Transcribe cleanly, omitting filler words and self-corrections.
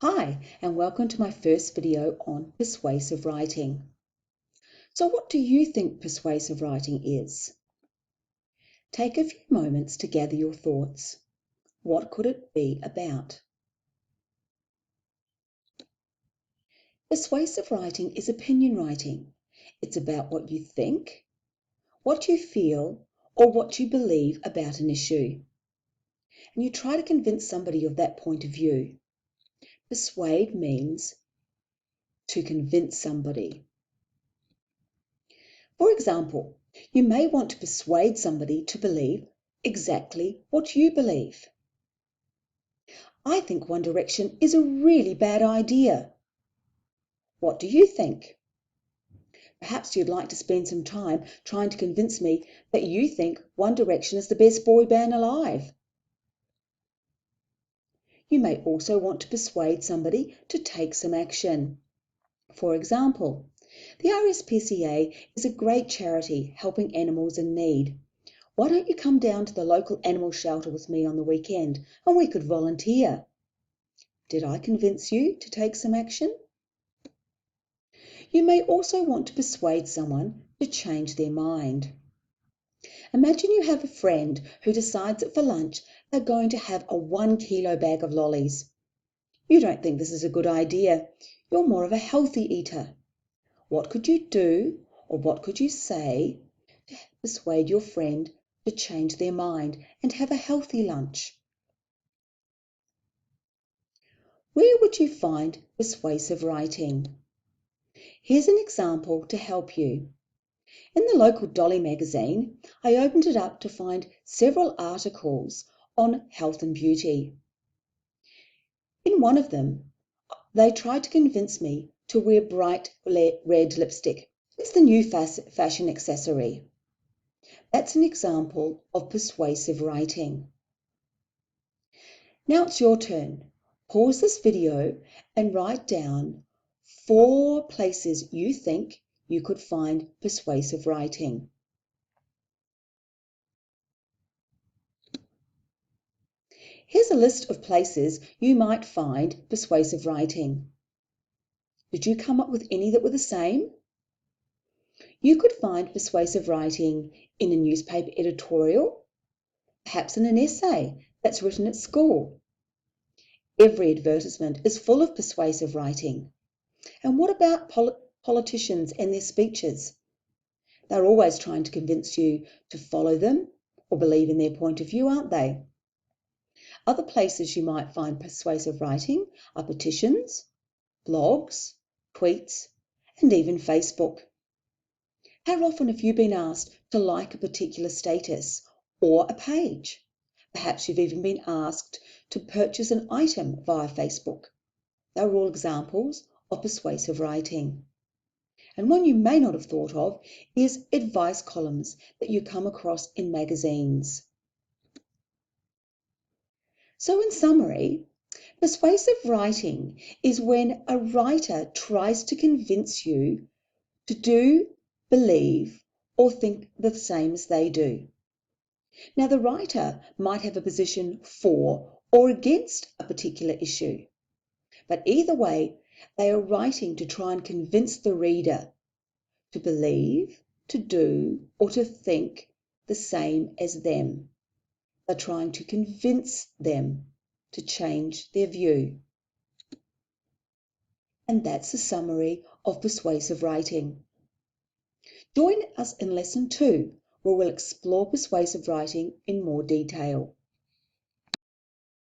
Hi, and welcome to my first video on persuasive writing. So what do you think persuasive writing is? Take a few moments to gather your thoughts. What could it be about? Persuasive writing is opinion writing. It's about what you think, what you feel, or what you believe about an issue. And you try to convince somebody of that point of view. Persuade means to convince somebody. For example, you may want to persuade somebody to believe exactly what you believe. I think One Direction is a really bad idea. What do you think? Perhaps you'd like to spend some time trying to convince me that you think One Direction is the best boy band alive. You may also want to persuade somebody to take some action. For example, the RSPCA is a great charity helping animals in need. Why don't you come down to the local animal shelter with me on the weekend and we could volunteer? Did I convince you to take some action? You may also want to persuade someone to change their mind. Imagine you have a friend who decides that for lunch they're going to have a 1 kilo bag of lollies. You don't think this is a good idea. You're more of a healthy eater. What could you do or what could you say to persuade your friend to change their mind and have a healthy lunch? Where would you find persuasive writing? Here's an example to help you. In the local Dolly magazine, I opened it up to find several articles on health and beauty. In one of them, they tried to convince me to wear bright red lipstick. It's the new fashion accessory. That's an example of persuasive writing. Now it's your turn. Pause this video and write down 4 places you think you could find persuasive writing. Here's a list of places you might find persuasive writing. Did you come up with any that were the same? You could find persuasive writing in a newspaper editorial, perhaps in an essay that's written at school. Every advertisement is full of persuasive writing. And what about politicians and their speeches? They're always trying to convince you to follow them or believe in their point of view, aren't they? Other places you might find persuasive writing are petitions, blogs, tweets, and even Facebook. How often have you been asked to like a particular status or a page? Perhaps you've even been asked to purchase an item via Facebook. They're all examples of persuasive writing. And one you may not have thought of is advice columns that you come across in magazines. So in summary, persuasive writing is when a writer tries to convince you to do, believe, or think the same as they do. Now, the writer might have a position for or against a particular issue, but either way, they are writing to try and convince the reader to believe, to do, or to think the same as them. They're trying to convince them to change their view. And that's a summary of persuasive writing. Join us in lesson 2, where we'll explore persuasive writing in more detail.